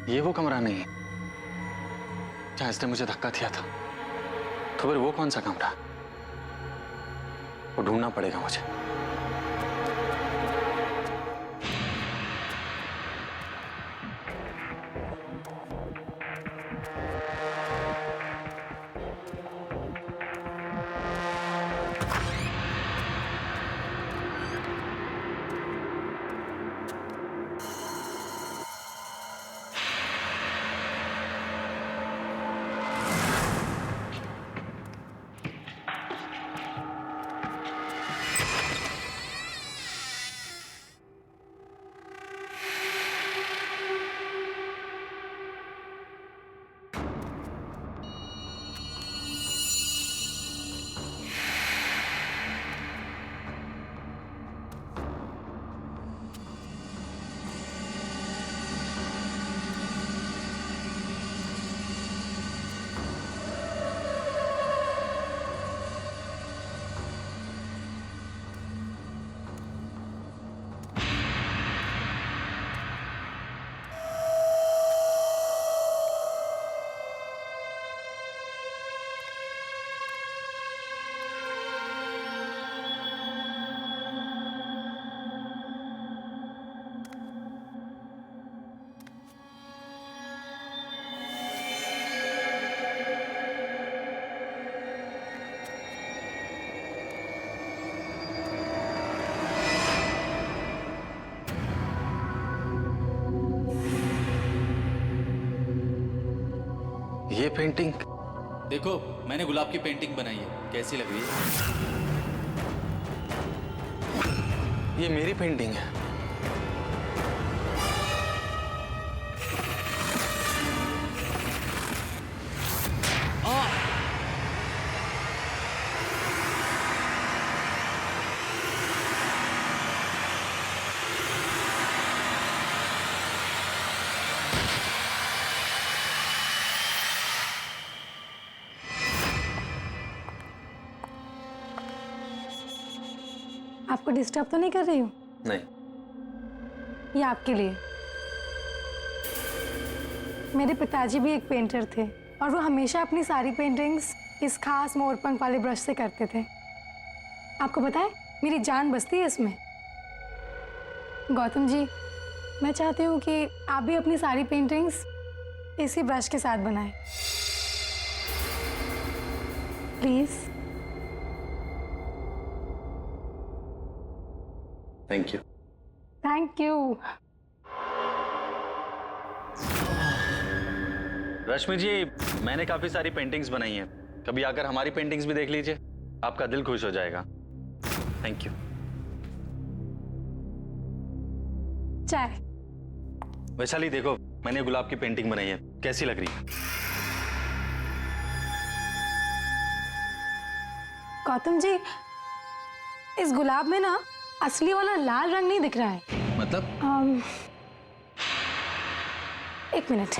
ये वो कमरा नहीं है जहां इसने मुझे धक्का दिया था। तो फिर वो कौन सा कमरा? वो ढूंढना पड़ेगा मुझे। ये पेंटिंग देखो, मैंने गुलाब की पेंटिंग बनाई है, कैसी लग रही है? ये मेरी पेंटिंग है। आपको डिस्टर्ब तो नहीं कर रही हूँ? नहीं। ये आपके लिए। मेरे पिताजी भी एक पेंटर थे और वो हमेशा अपनी सारी पेंटिंग्स इस खास मोरपंख वाले ब्रश से करते थे। आपको पता है, मेरी जान बसती है इसमें। गौतम जी, मैं चाहती हूँ कि आप भी अपनी सारी पेंटिंग्स इसी ब्रश के साथ बनाएं। Please. Thank you. Thank you. Rashmi ji, मैंने काफी सारी पेंटिंग्स बनाई हैं, कभी आकर हमारी पेंटिंग्स भी देख लीजिए, आपका दिल खुश हो जाएगा। Thank you. चाय। वैशाली देखो, मैंने गुलाब की पेंटिंग बनाई है, कैसी लग रही है? गौतम जी, इस गुलाब में ना असली वाला लाल रंग नहीं दिख रहा है। मतलब? एक मिनट।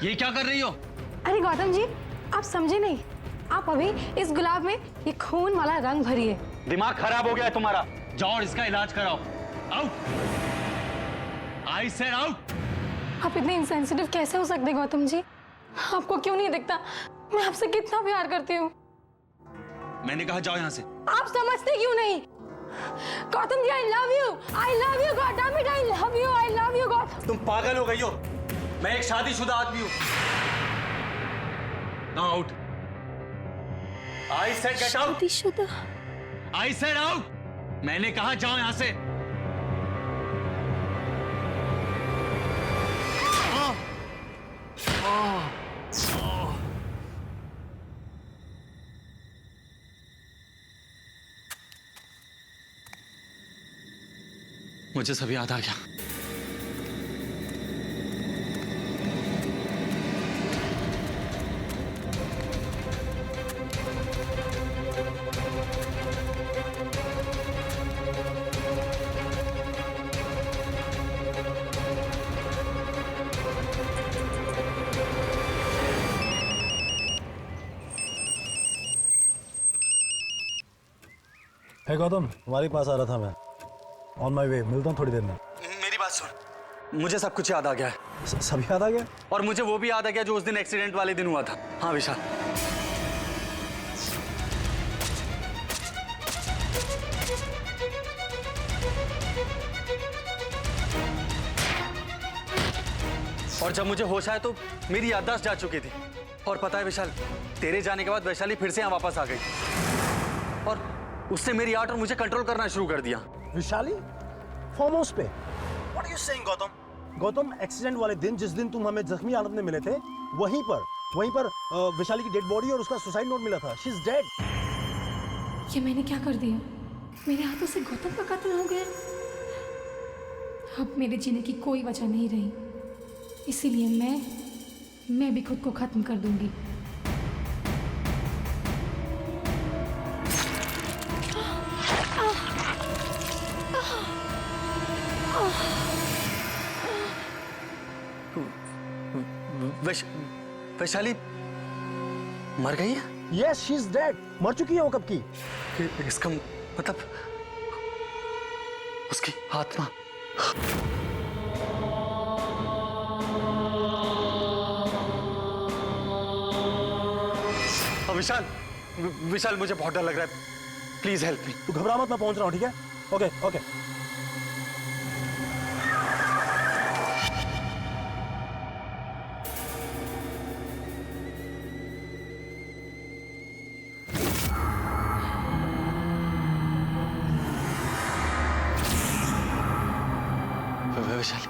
ये क्या कर रही हो? अरे गौतम जी, आप समझे नहीं। आप अभी इस गुलाब में ये खून वाला रंग भरिए। दिमाग खराब हो गया है तुम्हारा। जाओ और इसका इलाज कराओ। आउट। I said out. आप इतने इंसेंसिटिव कैसे हो सकते हैं गौतम जी? आपको क्यों नहीं दिखता मैं आपसे कितना प्यार करती हूँ? मैंने कहा जाओ यहाँ से। आप समझते क्यों नहीं? Gautam ji, I love you, God, I love you Gautam. तुम पागल हो गई हो? मैं एक शादीशुदा आदमी हूँ। Now out. I said get out. शादीशुदा? I said out. मैंने कहा जाओ यहाँ से। मुझे सब याद आ गया। है गौतम, तुम्हारे पास आ रहा था मैं। ऑन माई वे, मिलता हूँ थोड़ी देर में। मेरी बात सुन, मुझे सब कुछ याद आ गया है। सब याद आ गया? और मुझे वो भी याद आ गया जो उस दिन एक्सीडेंट वाले दिन हुआ था। हाँ विशाल, और जब मुझे होश आया तो मेरी याददाश्त जा चुकी थी। और पता है विशाल, तेरे जाने के बाद वैशाली फिर से यहाँ वापस आ गई और उसने मेरी आर्ट और मुझे कंट्रोल करना शुरू कर दिया। विशाली फार्म हाउस पे? What are you saying Gautam? Gautam, accident वाले दिन, जिस दिन तुम हमें जख्मी हालत में मिले थे, वहीं पर विशाली की डेड बॉडी और उसका सुसाइड नोट मिला था। She is dead. ये मैंने क्या कर दिया? मेरे हाथों से गौतम का कत्ल हो गया। अब मेरे जीने की कोई वजह नहीं रही, इसीलिए मैं भी खुद को खत्म कर दूंगी। वैशाली मर गई है? Yes, she is dead. मर चुकी है वो कब की। इसका मतलब उसकी आत्मा। विशाल, विशाल मुझे बहुत डर लग रहा है, प्लीज हेल्प मी। तू घबरा मत, मैं पहुंच रहा हूँ, ठीक है? Okay okay. विशाल,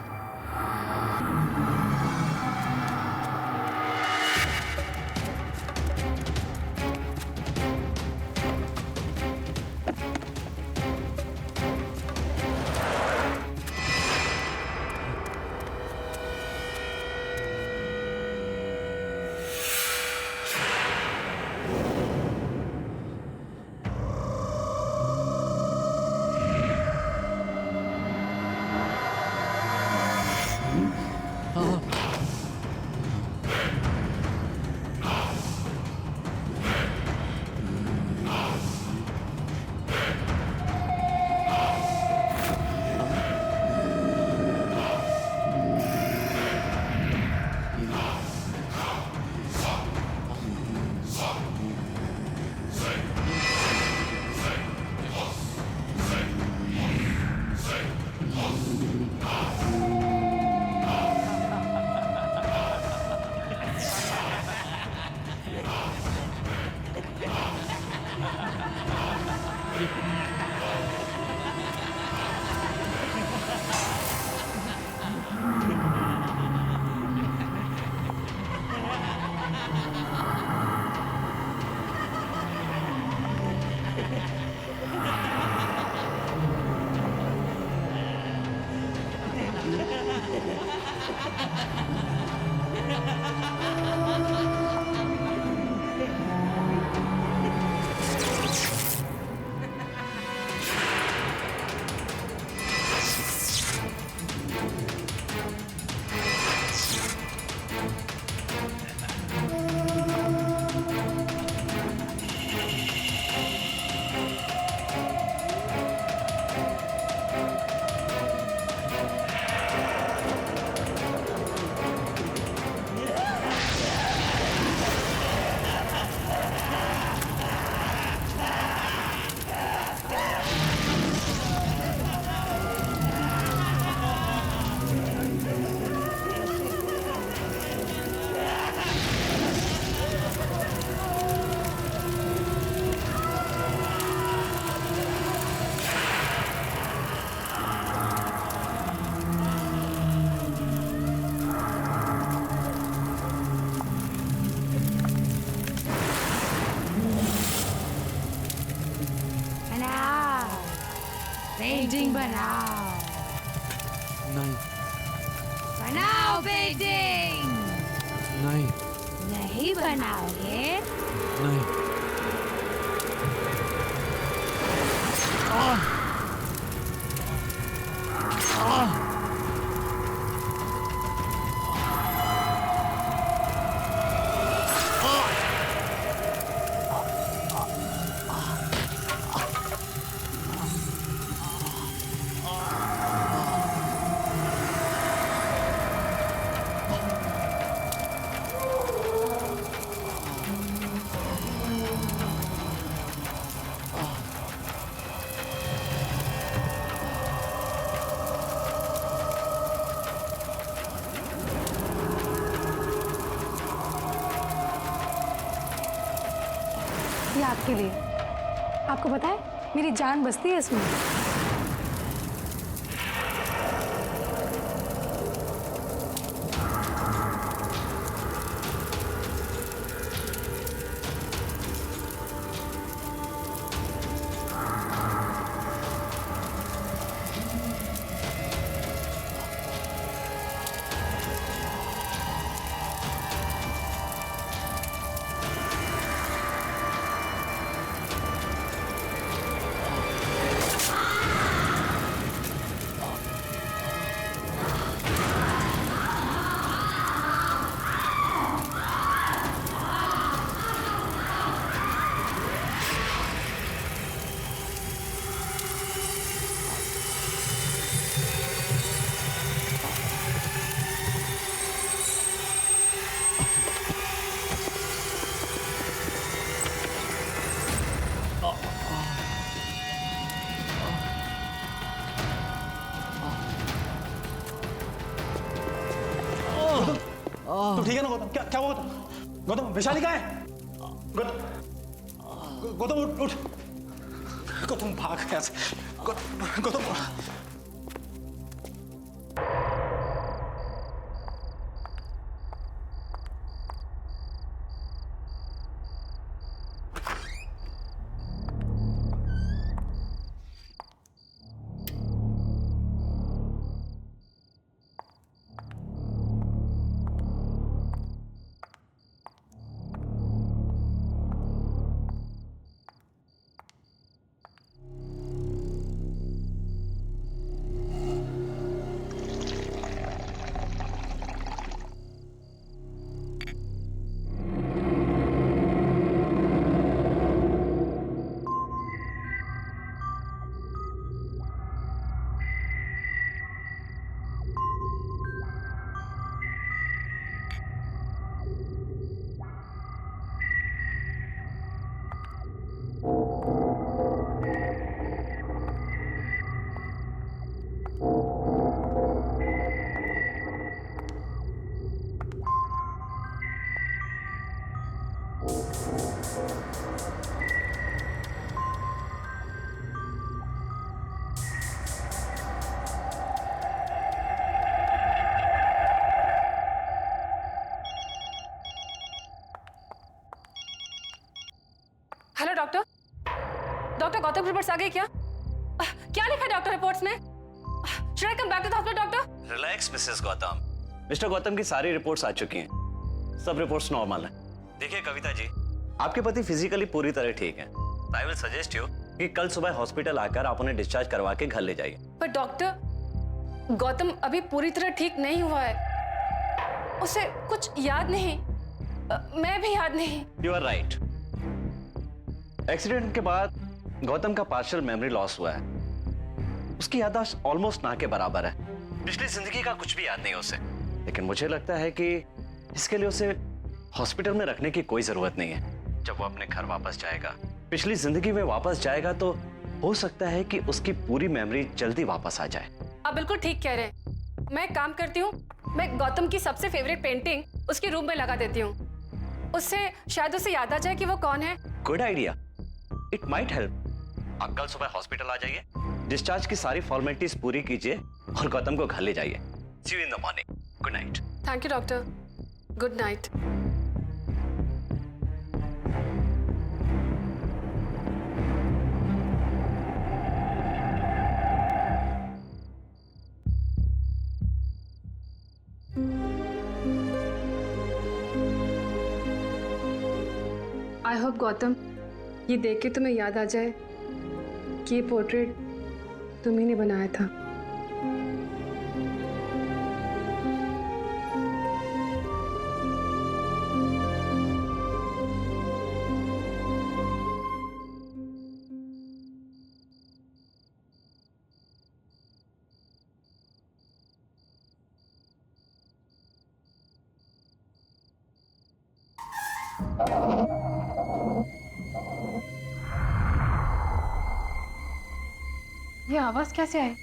पेंटिंग बनाओ। नहीं बनाओ पेंटिंग। नहीं नहीं बनाओगे? नहीं। ये आपके लिए। आपको पता है मेरी जान बसती है इसमें। तू ठीक है ना गौतम? क्या क्या हुआ गौतम? गौतम वैशाली कहाँ है? गौतम गौतम उठ उठ। गौतम भाग यहाँ से। Gautam hello doctor. Doctor Gautam reports आ गई क्या? क्या लिखा है डॉक्टर रिपोर्ट्स में? Should I come back to the hospital doctor? Relax missus Gautam. Mister Gautam की सारी रिपोर्ट्स आ चुकी हैं। सब रिपोर्ट्स नॉर्मल हैं। देखिए कविता जी, आपके पति फिजिकली पूरी तरह ठीक हैं। आई विल सजेस्ट यू कि कल सुबह हॉस्पिटल आकर आप उन्हें डिस्चार्ज करवा के घर ले जाइए। पर डॉक्टर गौतम अभी पूरी तरह ठीक नहीं हुआ है। उसे कुछ याद नहीं, मैं भी याद नहीं। You are right. एक्सीडेंट के बाद गौतम का पार्शियल मेमोरी लॉस हुआ है। उसकी याददाश्त ऑलमोस्ट ना के बराबर है। पिछली जिंदगी का कुछ भी याद नहीं उसे। लेकिन मुझे लगता है कि इसके लिए उसे हॉस्पिटल में रखने की कोई जरूरत नहीं है। जब वो अपने घर वापस जाएगा, पिछली जिंदगी में वापस जाएगा, तो हो सकता है कि उसकी पूरी मेमोरी जल्दी वापस आ जाए। आप बिल्कुल ठीक कह रहे हैं। मैं एक काम करती हूँ, मैं गौतम की सबसे फेवरेट पेंटिंग उसके रूम में लगा देती हूँ। उससे शायद उसे याद आ जाए कि वो कौन है। Good idea, it might help. आप कल सुबह हॉस्पिटल आ जाइए, डिस्चार्ज की सारी फॉर्मेलिटीज पूरी कीजिए और गौतम को घर ले जाइए। See you in the morning. Good night. Thank you doctor. Good night. I hope Gautam ये देख के तुम्हें याद आ जाए कि ये पोर्ट्रेट तुम्ही ने बनाया था। ये आवाज कैसे आई?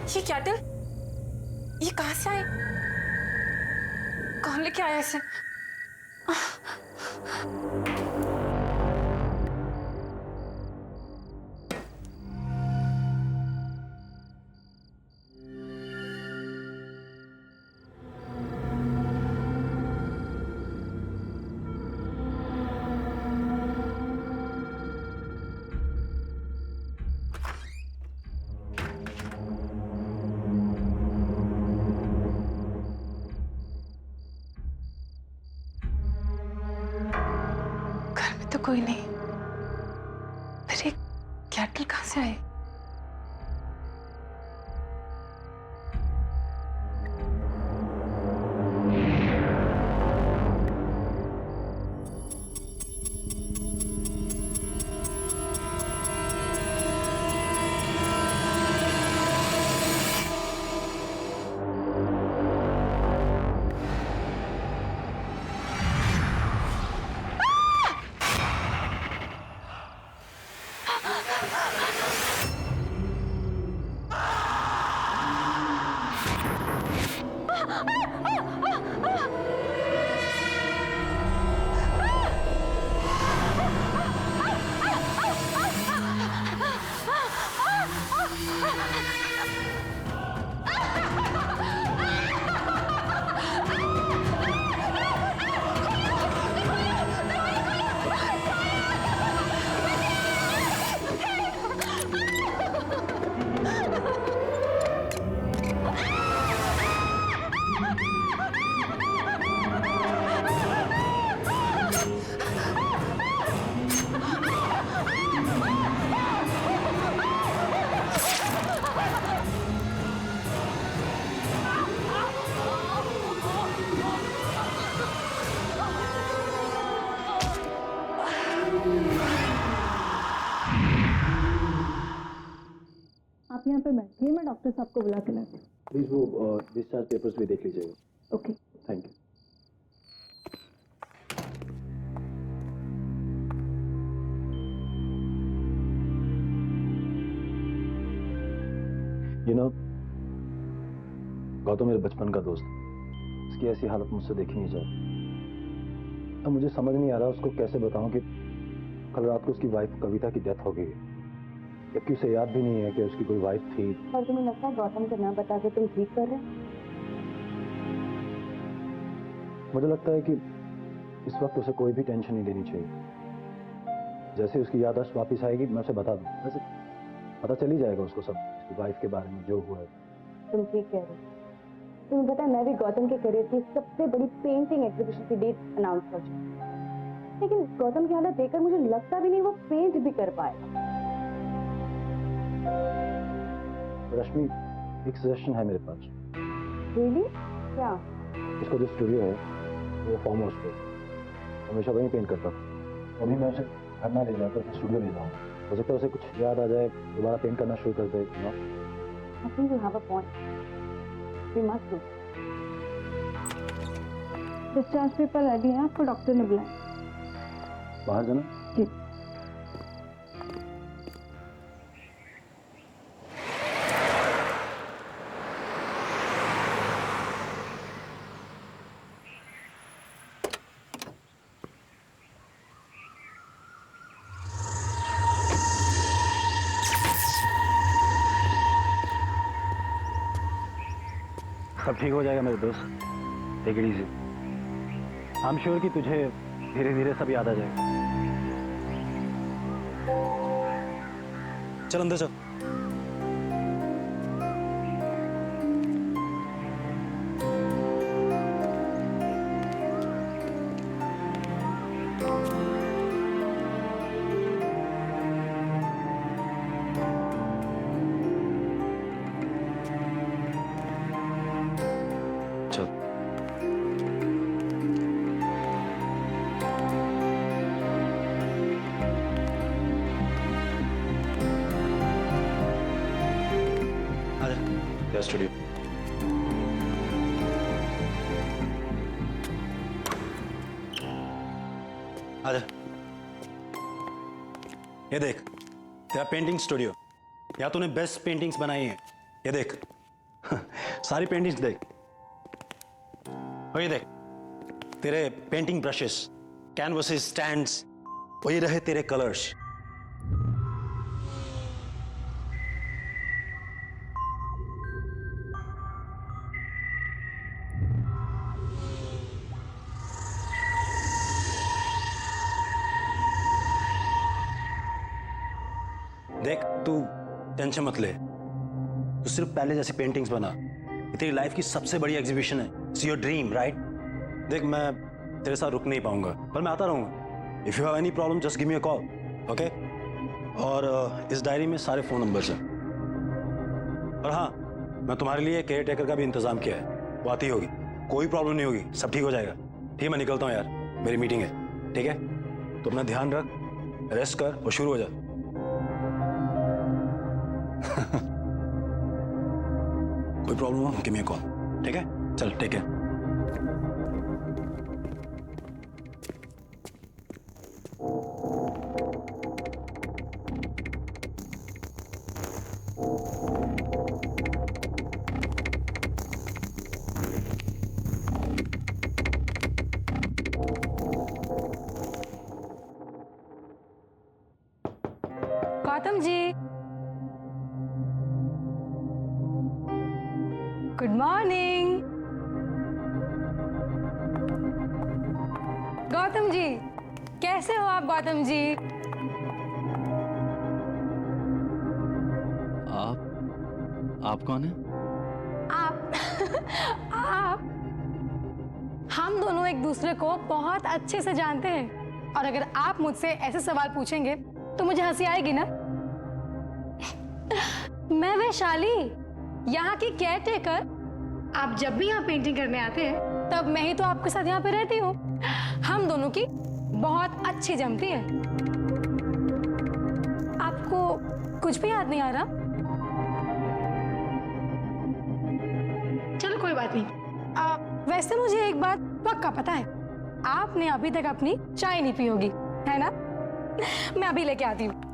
ये कैटल, ये कहाँ से आए? कौन लेके आया इसे? तो कोई नहीं, फिर ये कैटल कहाँ से आए? आप यहाँ पे बैठिए, मैं डॉक्टर साहब को बुला के लाती हूँ। प्लीज वो डिस्चार्ज पेपर्स भी देख लीजिएगा। Okay. Thank you. You know, Gautam मेरे बचपन का दोस्त, इसकी ऐसी हालत मुझसे देखी नहीं जाती। अब मुझे समझ नहीं आ रहा उसको कैसे बताऊं कि कल रात को उसकी वाइफ कविता की डेथ हो गई, जबकि उसे याद भी नहीं है कि उसकी कोई वाइफ थी। और तुम्हें लगता है गौतम को ना बता के तुम ठीक कर रहे? मुझे लगता है कि इस वक्त उसे कोई भी टेंशन नहीं लेनी चाहिए। जैसे उसकी याददाश्त वापस आएगी मैं उसे बता दूं, वैसे पता चल ही जाएगा उसको सब, उसकी वाइफ के बारे में जो हुआ है। तुम ठीक कह रहे हो। तुम्हें पता है मैं भी गौतम के करियर की सबसे बड़ी पेंटिंग एग्जीबिशन की डेट अनाउंस कर चुकी हूँ, लेकिन गौतम की हालत देखकर मुझे लगता भी नहीं वो पेंट भी कर पाएगा। रश्मि, एक सजेशन है मेरे पास। रियली? क्या? उसका जो स्टूडियो है वो फार्म हाउस पे, हमेशा वहीं पेंट करता था। अभी मैं उसे घर ना ले जाकर उसे स्टूडियो ले जाऊँ, हो सकता है उसे कुछ याद आ जाए, दोबारा पेंट करना शुरू कर दे। I think you have a point. We must do. Discharge paper ready है, आपको डॉक्टर ने बुलाया। बाहर जाना? जी। सब ठीक हो जाएगा मेरे दोस्त, take it easy. I am sure कि तुझे धीरे धीरे सब याद आ जाएगा। चल अंदर चल। स्टूडियो आजा। ये देख तेरा पेंटिंग स्टूडियो, या तूने बेस्ट पेंटिंग्स बनाई है, ये देख सारी पेंटिंग्स देख, वही देख, तेरे पेंटिंग ब्रशेस, कैनवसेस, स्टैंड्स, वही रहे तेरे कलर्स। देख, तू टेंशन मत ले, तू सिर्फ पहले जैसी पेंटिंग्स बना। ये तेरी लाइफ की सबसे बड़ी एग्जीबिशन है। It's your dream, right? देख, मैं तेरे साथ रुक नहीं पाऊंगा, पर मैं आता रहूंगा। If you have any problem just give me a call, okay? और इस डायरी में सारे फोन नंबर्स हैं। और हाँ, मैं तुम्हारे लिए केयर टेकर का भी इंतजाम किया है, वो आती होगी, कोई प्रॉब्लम नहीं होगी, सब ठीक हो जाएगा। ठीक है, मैं निकलता हूँ यार, मेरी मीटिंग है। ठीक है, तो अपना ध्यान रख, रेस्ट कर और शुरू हो जा। कोई प्रॉब्लम हो गिव मी अ कॉल, ठीक है? चल, take care. Gautam ji, good morning. Gautam ji, कैसे हो आप गौतम जी? आप कौन है? आप हम दोनों एक दूसरे को बहुत अच्छे से जानते हैं, और अगर आप मुझसे ऐसे सवाल पूछेंगे तो मुझे हंसी आएगी ना। मैं वैशाली, यहाँ की केयर टेकर। आप जब भी यहाँ पेंटिंग करने आते हैं तब मैं ही तो आपके साथ यहाँ पे रहती हूँ। हम दोनों की बहुत अच्छी जमती है। आपको कुछ भी याद नहीं आ रहा? चलो कोई बात नहीं। वैसे मुझे एक बात पक्का पता है, आपने अभी तक अपनी चाय नहीं पी होगी, है ना? मैं अभी लेके आती हूँ।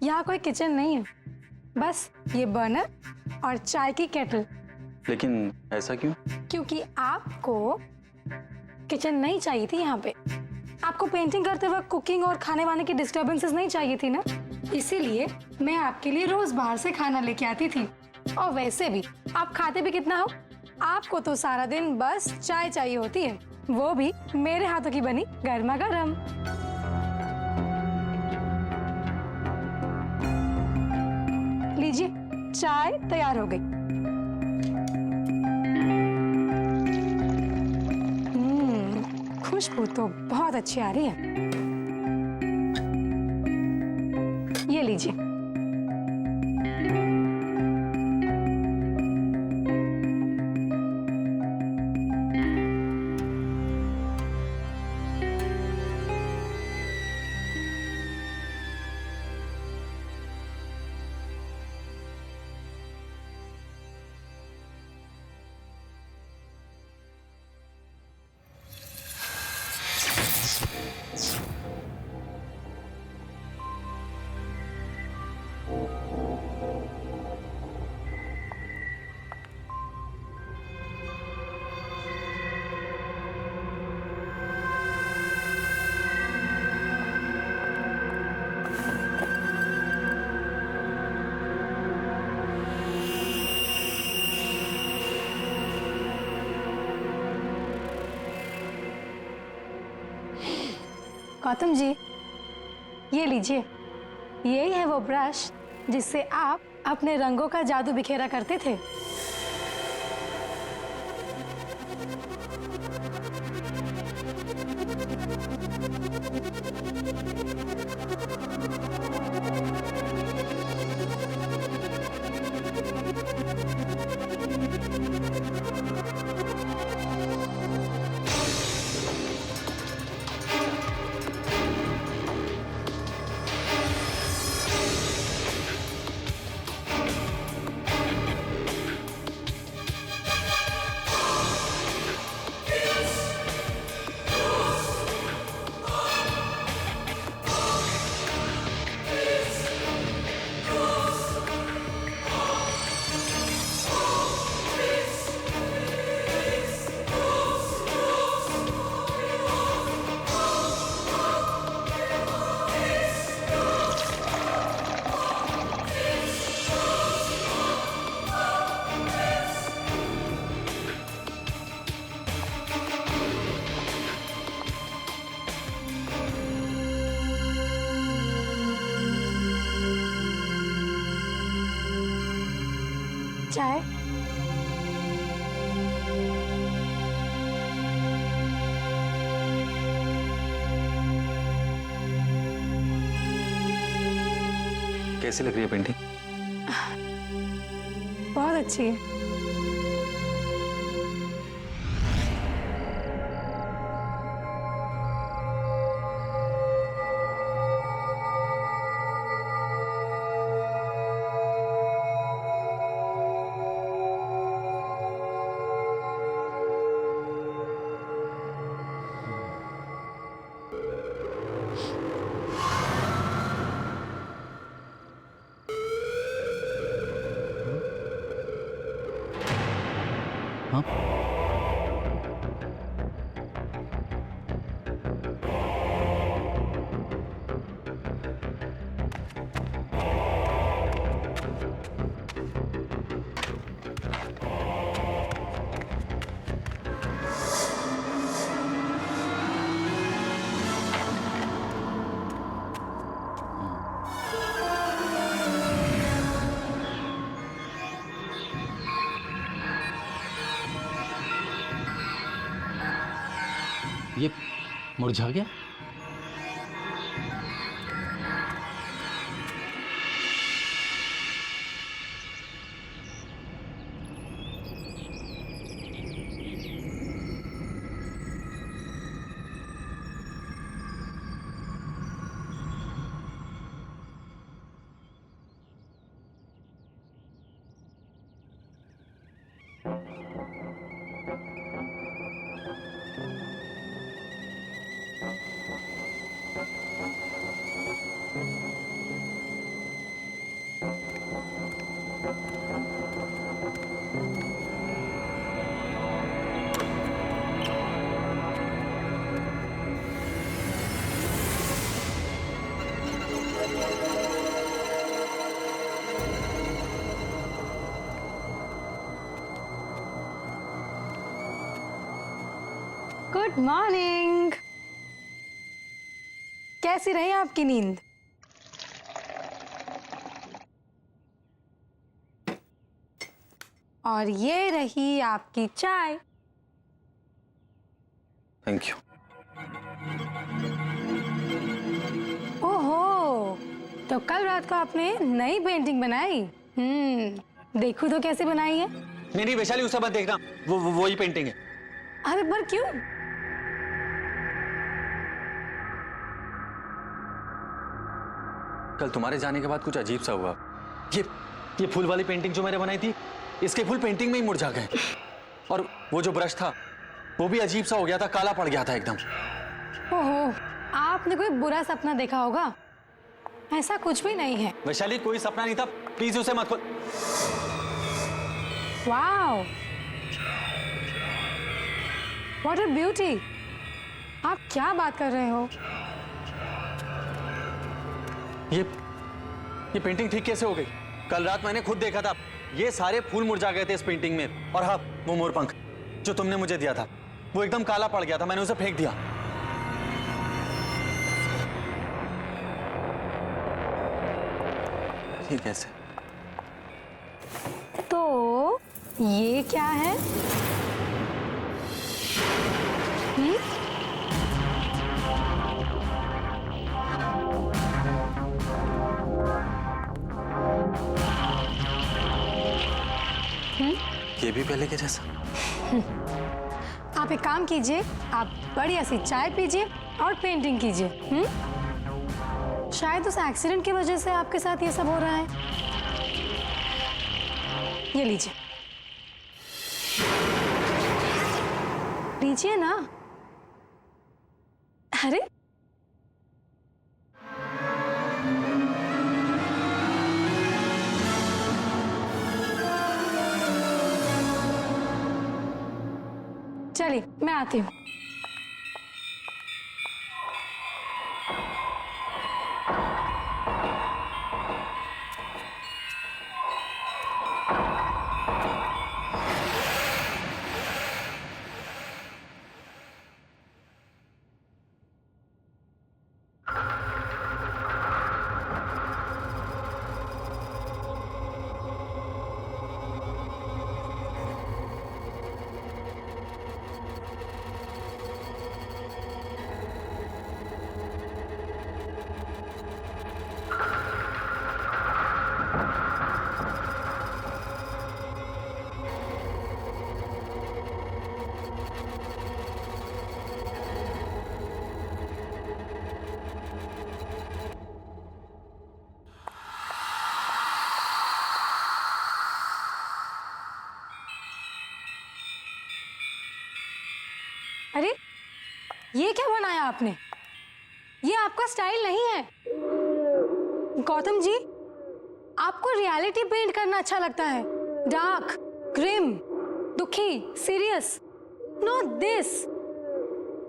यहाँ कोई किचन नहीं है, बस ये बर्नर और चाय की केटल। लेकिन ऐसा क्यों? क्योंकि आपको किचन नहीं चाहिए थी यहाँ पे। आपको पेंटिंग करते वक्त कुकिंग और खाने वाने की डिस्टर्बेंसेस नहीं चाहिए थी ना, इसीलिए मैं आपके लिए रोज बाहर से खाना लेके आती थी। और वैसे भी आप खाते भी कितना हो, आपको तो सारा दिन बस चाय चाहिए होती है, वो भी मेरे हाथों की बनी गर्मा गर्म। लीजिए, चाय तैयार हो गई। खुशबू तो बहुत अच्छी आ रही है। ये लीजिए। गौतम जी, ये लीजिए, यही है वो ब्रश जिससे आप अपने रंगों का जादू बिखेरा करते थे। चाय? कैसी लग रही है पेंटिंग? बहुत अच्छी है। हाँ? ये मुरझा गया? Good morning. कैसी रही आपकी नींद? और ये रही आपकी चाय। Thank you. ओहो, तो कल रात को आपने नई पेंटिंग बनाई? देखूं तो कैसे बनाई है? नहीं वैशाली, उसे मत देखना, वो ही पेंटिंग है। अरे पर क्यों? कल तुम्हारे जाने के बाद कुछ अजीब सा हुआ। ये फूल वाली पेंटिंग जो मैंने बनाई थी, इसके फूल पेंटिंग में ही मुरझा गए। और वो जो ब्रश था वो भी अजीब सा हो गया था, काला पड़ गया था एकदम। ओहो, आपने कोई बुरा सपना देखा होगा। ऐसा कुछ भी नहीं है। वैशाली, कोई सपना नहीं था, प्लीज उसे मत खोल। Wow, what a beauty. आप क्या बात कर रहे हो? ये पेंटिंग ठीक कैसे हो गई? कल रात मैंने खुद देखा था, ये सारे फूल मुरझा गए थे इस पेंटिंग में। और हाँ, वो मोरपंख जो तुमने मुझे दिया था वो एकदम काला पड़ गया था, मैंने उसे फेंक दिया। ये कैसे? तो ये क्या है? ये भी पहले के जैसा। आप एक काम कीजिए, आप बढ़िया सी चाय पीजिए और पेंटिंग कीजिए। शायद उस एक्सीडेंट की वजह से आपके साथ ये सब हो रहा है। ये लीजिए, लीजिए ना। अरे चलिए, मैं आती हूँ। ये क्या बनाया आपने? ये आपका स्टाइल नहीं है। गौतम जी, आपको रियलिटी पेंट करना अच्छा लगता है, डार्क, ग्रिम, दुखी, सीरियस। Not this.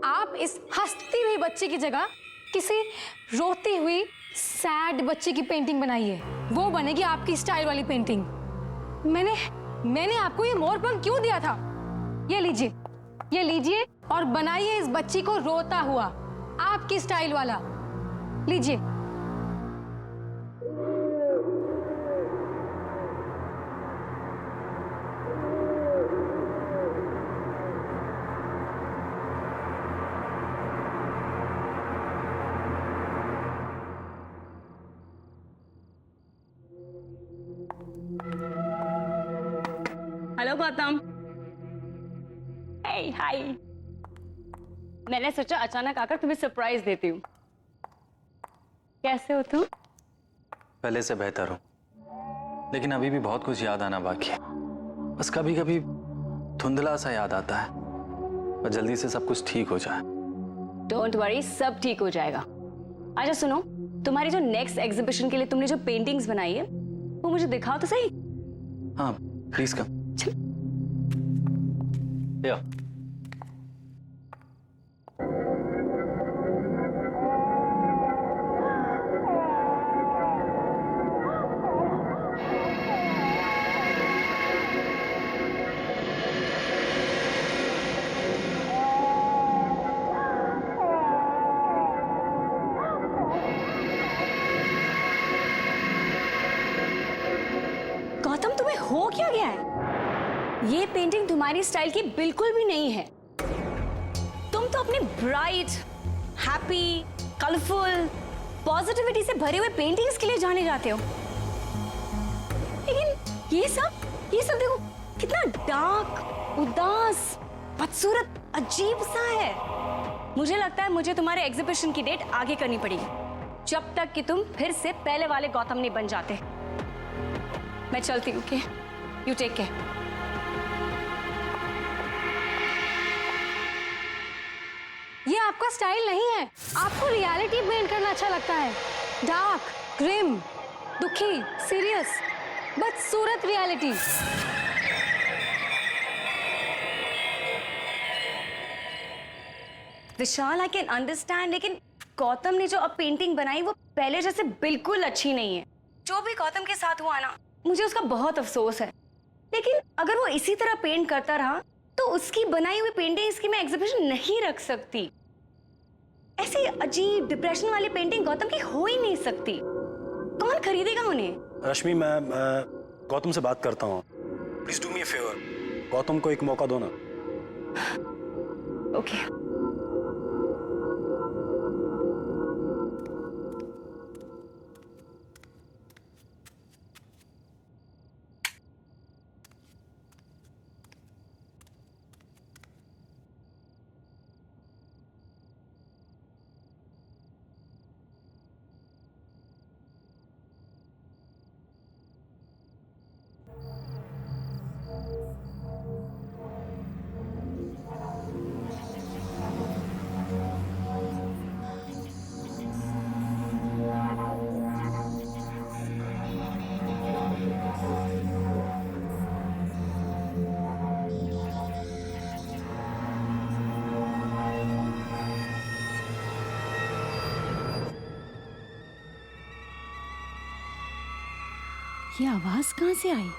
आप इस हंसती हुई बच्चे की जगह किसी रोती हुई सैड बच्चे की पेंटिंग बनाइए। वो बनेगी आपकी स्टाइल वाली पेंटिंग। मैंने आपको ये मोरपंख क्यों दिया था? ये लीजिए और बनाइए इस बच्ची को रोता हुआ, आपकी स्टाइल वाला। लीजिए। हेलो गौतम। हाय। मैंने सोचा अचानक आकर तुम्हें सरप्राइज देती हूँ। कैसे हो तुम? पहले से बेहतर हूँ, लेकिन अभी भी बहुत कुछ याद आना बाकी है। बस कभी कभी धुंधला सा याद आता है, पर जल्दी से सब कुछ ठीक हो जाए। डोंट वरी, सब ठीक हो जाएगा। अच्छा सुनो, तुम्हारी जो नेक्स्ट एग्जीबिशन के लिए तुमने जो पेंटिंग्स बनाई है वो मुझे दिखाओ तो सही। हाँ प्लीज कम। या गौतम, तुम्हें हो क्या गया है? ये पेंटिंग तुम्हारी स्टाइल की बिल्कुल भी नहीं है। तुम तो अपनी ब्राइट, हैप्पी, कलरफुल, पॉजिटिविटी से भरे हुए पेंटिंग्स के लिए जाने जाते हो, लेकिन ये सब देखो कितना डार्क, उदास, बदसूरत, अजीब सा है। मुझे लगता है मुझे तुम्हारे एग्जीबिशन की डेट आगे करनी पड़ेगी, जब तक कि तुम फिर से पहले वाले गौतम नहीं बन जाते। मैं चलती हूँ, यू टेक केयर। ये आपका स्टाइल नहीं है। आपको रियलिटी पेंट करना अच्छा लगता है, डार्क, ग्रिम, दुखी, सीरियस, बदसूरत reality. Vishal, I can understand, लेकिन गौतम ने जो अब पेंटिंग बनाई वो पहले जैसे बिल्कुल अच्छी नहीं है। जो भी गौतम के साथ हुआ ना, मुझे उसका बहुत अफसोस है। लेकिन अगर वो इसी तरह पेंट करता रहा तो उसकी बनाई हुई पेंटिंग्स की मैं एग्जीबिशन नहीं रख सकती। ऐसी अजीब डिप्रेशन वाली पेंटिंग गौतम की हो ही नहीं सकती। कौन खरीदेगा उन्हें? रश्मि, मैं गौतम से बात करता हूँ। Please do me a favour, Gautam को एक मौका दो ना। ओके। ये आवाज कहां से आई?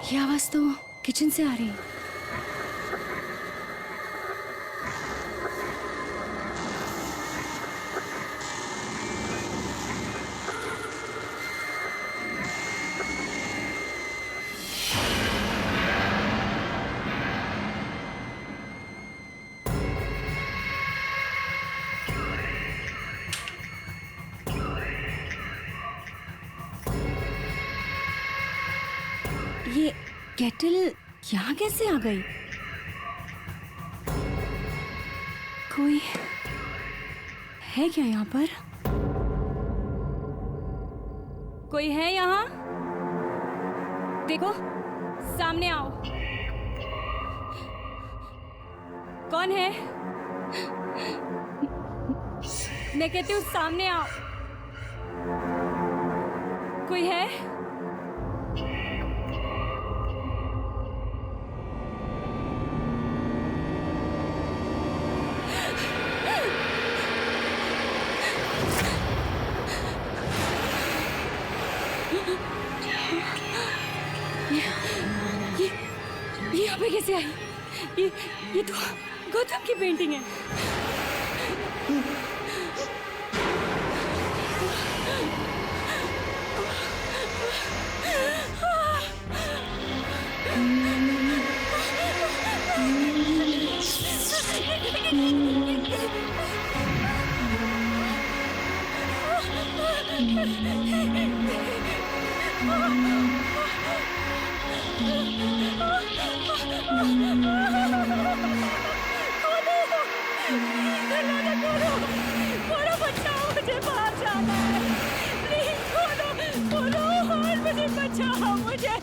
ये आवाज तो किचन से आ रही है। केटल यहाँ कैसे आ गई? कोई है क्या यहाँ पर? कोई है यहाँ? देखो, सामने आओ। कौन है? मैं कहती हूँ सामने आओ। कोई है? ये यहाँ पे कैसे आई? ये तो गौतम की पेंटिंग है। मुझे